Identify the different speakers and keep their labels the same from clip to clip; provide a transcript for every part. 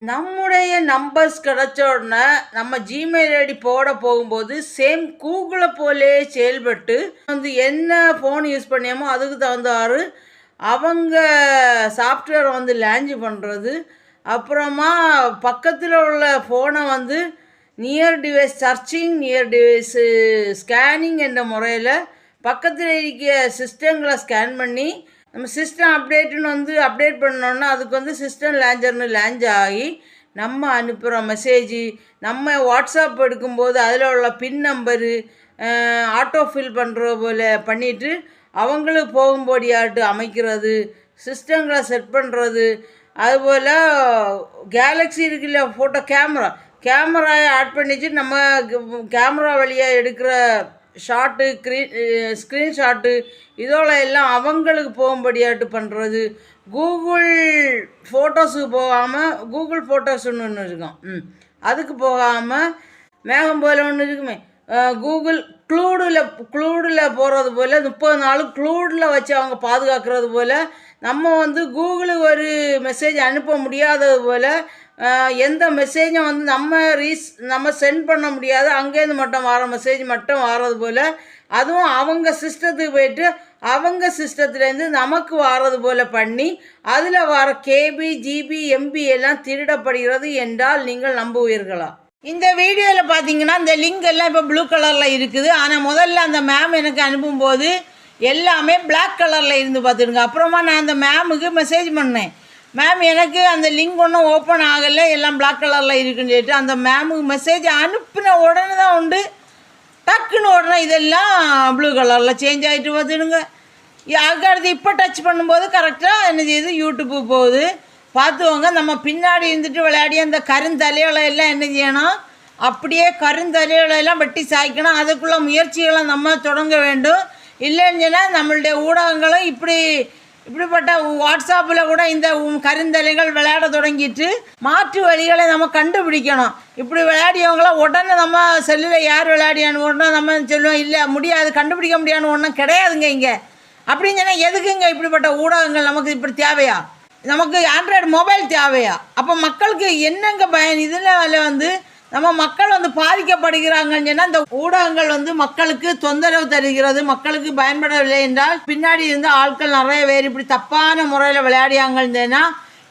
Speaker 1: நம்முடைய நம்பர்ஸ் கிடைச்ச உடனே நம்ம ஜிமெயில் ஐடி போட போகும்போது சேம் கூகுளை போலே செயல்பட்டு என்ன ஃபோன் யூஸ் பண்ணியாமோ அதுக்கு தகுந்தாறு அவங்க சாஃப்ட்வேரை லான்ச் பண்ணுறது. அப்புறமா பக்கத்தில் உள்ள ஃபோனை near device searching, near device scanning என்ற முறையில் பக்கத்தில் இருக்கிற சிஸ்டங்களை ஸ்கேன் பண்ணி நம்ம சிஸ்டம் அப்டேட்டுன்னு அப்டேட் பண்ணோன்னா அதுக்கு சிஸ்டம் லான்ச்சர்னு லான்ச் ஆகி நம்ம அனுப்புகிற மெசேஜு, நம்ம வாட்ஸ்அப் எடுக்கும்போது அதில் உள்ள பின் நம்பரு ஆட்டோ ஃபில் பண்ணுற போல் பண்ணிவிட்டு அவங்களுக்கு போகும்படியாட்டு அமைக்கிறது, சிஸ்டங்களை செட் பண்ணுறது. அதுபோல் கேலக்ஸி இருக்குல்ல ஃபோட்டோ கேமராவை ஆட் பண்ணிச்சு நம்ம கேமரா வழியாக எடுக்கிற ஷாட்டு, ஸ்க்ரீன்ஷாட்டு இதோட எல்லாம் அவங்களுக்கு போகும்படியாட்டு பண்ணுறது. கூகுள் ஃபோட்டோஸுக்கு போகாமல் கூகுள் ஃபோட்டோஸ்ன்னு ஒன்று இருக்கும், அதுக்கு போகாமல் மேகம் போல் ஒன்று இருக்குமே கூகுள் க்ளூடில் போகிறது போல் 30 நாள் க்ளூடில் வச்சு அவங்க பாதுகாக்கிறது போல் நம்ம கூகுளுக்கு ஒரு மெசேஜ் அனுப்ப முடியாதது போல் எந்த மெசேஜும் நம்ம சென்ட் பண்ண முடியாது, அங்கேருந்து மட்டும் வர மெசேஜ் மட்டும் வர்றது போல் அதுவும் அவங்க சிஸ்டத்துக்கு போயிட்டு அவங்க சிஸ்டத்துலேருந்து நமக்கு வர்றது போல் பண்ணி அதில் வர கேபி, ஜிபி, எம்பி எல்லாம் திருடப்படுகிறது என்றால் நீங்கள் நம்புவீர்களா? இந்த வீடியோவில் பார்த்தீங்கன்னா இந்த லிங்க் எல்லாம் இப்போ ப்ளூ கலரில் இருக்குது. ஆனால் முதல்ல அந்த மேம் எனக்கு அனுப்பும்போது எல்லாமே பிளாக் கலரில் இருந்து பார்த்துடுங்க. அப்புறமா நான் அந்த மேமுக்கு மெசேஜ் பண்ணேன், மேம் எனக்கு அந்த லிங்க் ஒன்றும் ஓப்பன் ஆகலை, எல்லாம் பிளாக் கலரில் இருக்குன்னு சொல்லிட்டு அந்த மேமுக்கு மெசேஜ் அனுப்பின உடனே தான் டக்குன்னு உடனே இதெல்லாம் ப்ளூ கலரில் சேஞ்ச் ஆகிட்டு பார்த்துடுங்க. அதுக்கடுத்து இப்போ டச் பண்ணும்போது கரெக்டாக என்ன செய்யுது, யூடியூப்பு போகுது. பார்த்துவோங்க. நம்ம பின்னாடி இருந்துட்டு விளையாடி அந்த கருந்தலைகளை எல்லாம் என்ன செய்யணும், அப்படியே கருந்தலைகளெல்லாம் வெட்டி சாய்க்கணும். அதுக்குள்ள முயற்சிகளை நம்ம தொடங்க வேண்டும். இல்லைன்னு சொன்னால் நம்மளுடைய ஊடகங்களும் இப்படிப்பட்ட வாட்ஸ்அப்பில் கூட இந்த கருந்தலைகள் விளையாட தொடங்கிட்டு மாற்று வழிகளை நம்ம கண்டுபிடிக்கணும். இப்படி விளையாடியவங்கள உடனே நம்ம செல்லில் யார் விளையாடியான்னு உடனே நம்ம சொல்லுவோம், இல்லை முடியாது, கண்டுபிடிக்க முடியாதுன்னு ஒன்றும் கிடையாதுங்க இங்கே அப்படின்னு சொன்னால் எதுக்குங்க இப்படிப்பட்ட ஊடகங்கள் நமக்கு இப்படி தேவையா? நமக்கு ஆண்ட்ராய்டு மொபைல் தேவையா? அப்போ மக்களுக்கு என்னங்க பயன்? இதில் நம்ம மக்கள் பாதிக்கப்படுகிறாங்கன்னு சொன்னால் இந்த ஊடகங்கள் மக்களுக்கு தொந்தரவு தருகிறது, மக்களுக்கு பயன்படவில்லை என்றால் பின்னாடி இருந்து ஆட்கள் நிறைய பேர் இப்படி தப்பான முறையில் விளையாடியாங்கன்னா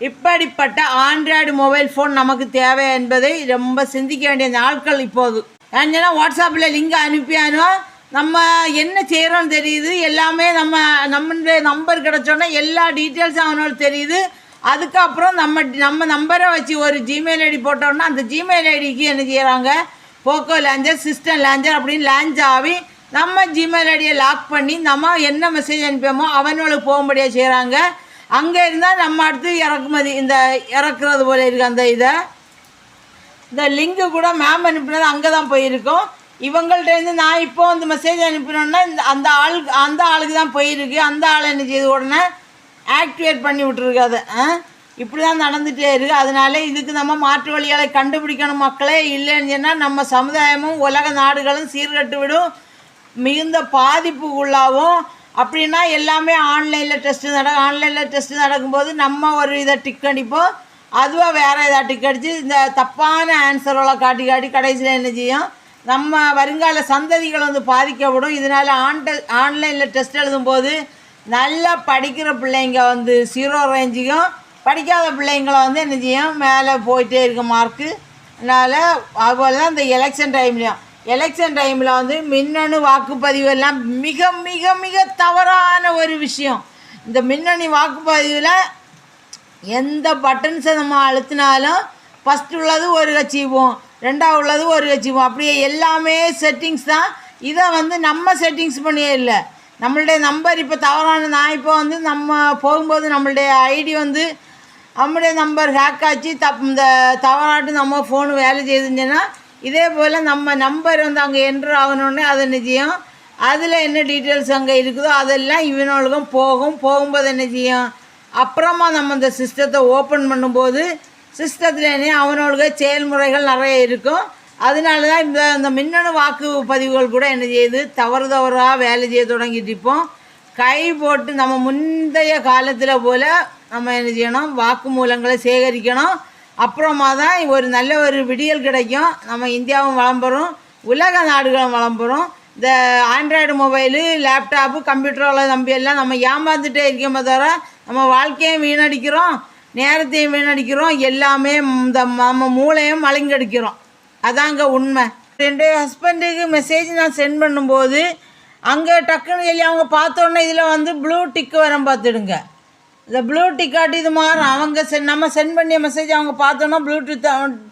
Speaker 1: இப்படிப்பட்ட ஆண்ட்ராய்டு மொபைல் ஃபோன் நமக்கு தேவை என்பதை ரொம்ப சிந்திக்க வேண்டிய நாட்கள் இப்போது. ஏன்னா வாட்ஸ்அப்பில் லிங்க் அனுப்பியானோ நம்ம என்ன செய்கிறோன்னு தெரியுது, எல்லாமே நம்மளுடைய நம்பர் கிடச்சோன்னா எல்லா டீட்டெயில்ஸும் அவனோட தெரியுது. அதுக்கப்புறம் நம்ம நம்பரை வச்சு ஒரு ஜிமெயில் ஐடி போட்டோம்னா அந்த ஜிமெயில் ஐடிக்கு என்ன செய்கிறாங்க, போக்கோ லான்ச்சர், சிஸ்டம் லான்ச்சர் அப்படின்னு லான்ச் ஆகி நம்ம ஜிமெயில் ஐடியை லாக் பண்ணி நம்ம என்ன மெசேஜ் அனுப்பியோமோ அவனோளுக்கு போகும்படியாக செய்கிறாங்க. அங்கே இருந்தால் நம்ம அடுத்து இறக்குறது போல இருக்குது. இந்த லிங்கு கூட மேம் அனுப்பினது அங்கே தான் போயிருக்கோம். இவங்கள்ட்டேருந்து நான் இப்போ மெசேஜ் அனுப்பினோன்னா அந்த ஆளுக்கு தான் போயிருக்கு. அந்த ஆள் என்ன செய்யுது, உடனே ஆக்டிவேட் பண்ணி விட்டுருக்கு. அதை இப்படி தான் நடந்துகிட்டே இருக்குது. அதனால இதுக்கு நம்ம மாற்று வழிகளை கண்டுபிடிக்கணும் மக்களே. இல்லைன்னு சொன்னால் நம்ம சமுதாயமும் உலக நாடுகளும் சீர்கட்டு விடும், மிகுந்த பாதிப்புக்குள்ளாகும். அப்படின்னா எல்லாமே ஆன்லைனில் டெஸ்ட்டு நடக்கும்போது நம்ம ஒரு இதை டிக் அடிப்போம், அதுவாக வேறு ஏதாவது டிக் அடித்து இந்த தப்பான ஆன்சரோட காட்டி கடைசியில் என்ன செய்யும், நம்ம வருங்கால சந்ததிகள் பாதிக்கப்படும். இதனால் ஆன்லைனில் டெஸ்ட் எழுதும்போது நல்லா படிக்கிற பிள்ளைங்க 0 ரேஞ்சுக்கும், படிக்காத பிள்ளைங்களை என்ன செய்யும், மேலே போயிட்டே இருக்க மார்க்கு. அதனால் அதுபோல் தான் இந்த எலெக்ஷன் டைமில் மின்னணு வாக்குப்பதிவு எல்லாம் மிக மிக மிக தவறான ஒரு விஷயம். இந்த மின்னணு வாக்குப்பதிவில் எந்த பட்டன்ஸை நம்ம அழுத்தினாலும் ஃபஸ்ட்டு உள்ளது ஒரு கட்சி போகும், ரெண்டாவது உள்ளது ஒரு கட்சி போகும், அப்படியே எல்லாமே செட்டிங்ஸ் தான். இதை நம்ம செட்டிங்ஸ் பண்ணியே இல்லை. நம்மளுடைய நம்பர் இப்போ தவறான, நான் இப்போ நம்ம போகும்போது நம்மளுடைய ஐடி நம்முடைய நம்பர் ஹேக் ஆச்சு, இந்த தவறாட்டு நம்ம ஃபோனு வேலை செய்துச்சுன்னா இதே போல் நம்ம நம்பர் அங்கே என்ட்ரு ஆகணுன்னே அதை என்ன செய்யும், அதில் என்ன டீட்டெயில்ஸ் அங்கே இருக்குதோ அதெல்லாம் இவனுக்கும் போகும்போது என்ன செய்யும், அப்புறமா நம்ம இந்த சிஸ்டத்தை ஓப்பன் பண்ணும்போது சிஸ்டத்துலேயே அவனோட செயல்முறைகள் நிறைய இருக்கும். அதனால தான் இந்த மின்னணு வாக்குப்பதிவுகள் கூட என்ன செய்யுது, தவறாக வேலை செய்ய தொடங்கிட்டு இப்போது கை போட்டு நம்ம முந்தைய காலத்தில் போல் நம்ம என்ன செய்யணும், வாக்குமூலங்களை சேகரிக்கணும். அப்புறமா தான் ஒரு நல்ல ஒரு விடியல் கிடைக்கும். நம்ம இந்தியாவும் வளம்பெறும், உலக நாடுகளும் வளம்பெறும். இந்த ஆண்ட்ராய்டு மொபைலு, லேப்டாப்பு, கம்ப்யூட்டரில் நம்பி எல்லாம் நம்ம ஏமாந்துட்டே இருக்கோமே தவிர நம்ம வாழ்க்கையும் வீணடிக்கிறோம், நேரத்தையும் வீணடிக்கிறோம், எல்லாமே இந்த நம்ம மூளையும் மழுங்கடிக்கிறோம். அதாங்க உண்மை. என்னுடைய ஹஸ்பண்டுக்கு மெசேஜ் நான் சென்ட் பண்ணும்போது அங்கே டக்குன்னு சொல்லி அவங்க பார்த்தோன்னே இதில் வந்து ப்ளூ டிக்கு வரும் பார்த்துடுங்க. இந்த ப்ளூ டிக்காட்டி இது மாறும். அவங்க நம்ம சென்ட் பண்ணிய மெசேஜ் அவங்க பார்த்தோன்னா ப்ளூ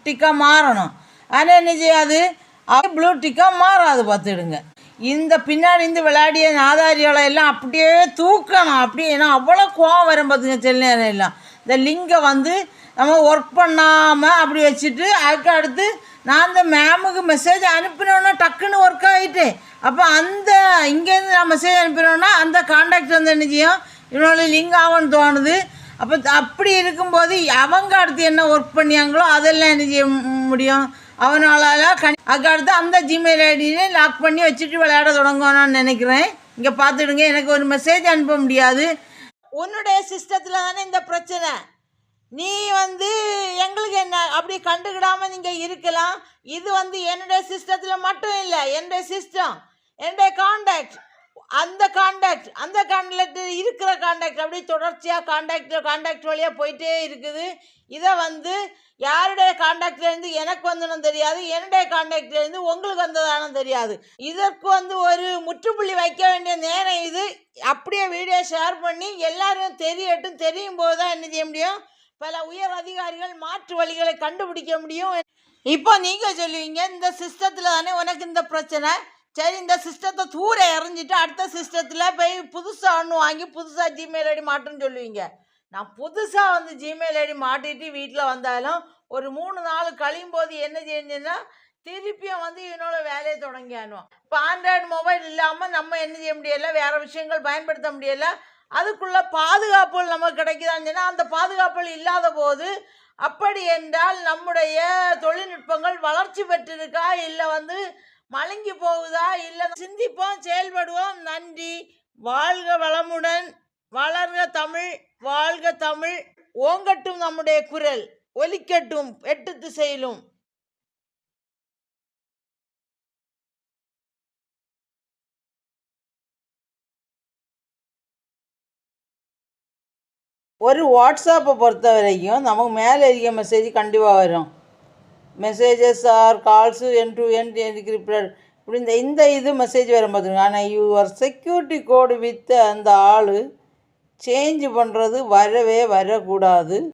Speaker 1: டிக்காக மாறணும். ஆனால் என்ன செய்யாது, அது ப்ளூ டிக்காக மாறாது பார்த்துடுங்க. இந்த பின்னாடி இருந்து விளையாடிய நாதாரிகளை எல்லாம் அப்படியே தூக்கணும். அப்படியே ஏன்னா அவ்வளோ கோவம் வரும் பார்த்துங்க சில நேரம் எல்லாம். இந்த லிங்கை வந்து நம்ம ஒர்க் பண்ணாமல் அப்படி வச்சுட்டு அதுக்கு அடுத்து நான் அந்த மேமுக்கு மெசேஜ் அனுப்பினோன்னா டக்குன்னு ஒர்க் ஆகிட்டு, அப்போ அந்த இங்கேருந்து நான் மெசேஜ் அனுப்பினோன்னா அந்த கான்டாக்ட் வந்து என்ன செய்யும், இவனோட லிங்க் ஆகும்னு தோணுது. அப்போ அப்படி இருக்கும்போது அவங்க அடுத்து என்ன ஒர்க் பண்ணியாங்களோ அதெல்லாம் என்ன செய்ய முடியும் அவனால். அதுக்கு அடுத்து அந்த ஜிமெயில் ஐடியிலே லாக் பண்ணி வச்சுட்டு விளையாட தொடங்கணும்னு நினைக்கிறேன். இங்கே பார்த்துடுங்க, எனக்கு ஒரு மெசேஜ் அனுப்ப முடியாது. உன்னுடைய சிஸ்டத்தில் தானே இந்த பிரச்சனை. நீ வந்து எங்களுக்கு என்ன அப்படி கண்டுக்கிடாமல் நீங்கள் இருக்கலாம். இது வந்து என்னுடைய சிஸ்டத்தில் மட்டும் இல்லை, என்னுடைய சிஸ்டம், என்னுடைய காண்டாக்ட், அந்த காண்டாக்ட் இருக்கிற காண்டாக்ட் அப்படி தொடர்ச்சியாக காண்டாக்ட் வழியாக போயிட்டே இருக்குது. இதை வந்து யாருடைய காண்டாக்ட்லேருந்து எனக்கு வந்தனும் தெரியாது, என்னுடைய காண்டாக்ட்லேருந்து உங்களுக்கு வந்ததானும் தெரியாது. இதற்கு வந்து ஒரு முற்றுப்புள்ளி வைக்க வேண்டிய நேரம் இது. அப்படியே வீடியோ ஷேர் பண்ணி எல்லாரும் தெரியட்டும். தெரியும் போது தான் என்ன செய்ய முடியும், பல உயர் அதிகாரிகள் மாற்று வழிகளை கண்டுபிடிக்க முடியும். இப்போ நீங்கள் சொல்லுவீங்க, இந்த சிஸ்டத்தில் தானே உனக்கு இந்த பிரச்சனை, சரி இந்த சிஸ்டத்தை தூர எறிஞ்சிட்டு அடுத்த சிஸ்டத்தில் போய் புதுசாக ஒன்று வாங்கி புதுசாக ஜிமெயில் ஐடி மாட்டுன்னு சொல்லுவீங்க. நான் புதுசாக வந்து ஜிமெயில் ஐடி மாட்டிட்டு வீட்டில் வந்தாலும் ஒரு 3 நாள் கழியும் போது என்ன செஞ்சேன்னா திருப்பியும் வந்து இவனோட வேலையை தொடங்கியானுவோம். இப்போ ஆண்ட்ராய்டு மொபைல் இல்லாமல் நம்ம என்ன செய்ய முடியலை, வேறு விஷயங்கள் பயன்படுத்த முடியலை. அதுக்குள்ள பாதுகாப்புகள் நமக்கு கிடைக்குதான்னு சொன்னால் அந்த பாதுகாப்புகள் இல்லாத போது, அப்படி என்றால் நம்முடைய தொழில்நுட்பங்கள் வளர்ச்சி பெற்றிருக்கா இல்லை வந்து மழுங்கி போகுதா, இல்லை சிந்திப்போம், செயல்படுவோம். நன்றி. வாழ்க வளமுடன், வளர்க தமிழ், வாழ்க தமிழ், ஓங்கட்டும் நம்முடைய குரல், ஒலிக்கட்டும் 8 திசையிலும். ஒரு வாட்ஸ்அப்பை பொறுத்த வரைக்கும் நமக்கு மேலே இருக்க மெசேஜ் கண்டிப்பாக வரும். Messages R calls end-to-end encrypted இப்படி இந்த இது மெசேஜ் வரும் பார்த்துருங்க. ஆனால் யுவர் செக்யூரிட்டி கோடு வித் அந்த ஆள் சேஞ்ச் பண்ணுறது வரவே வரக்கூடாது.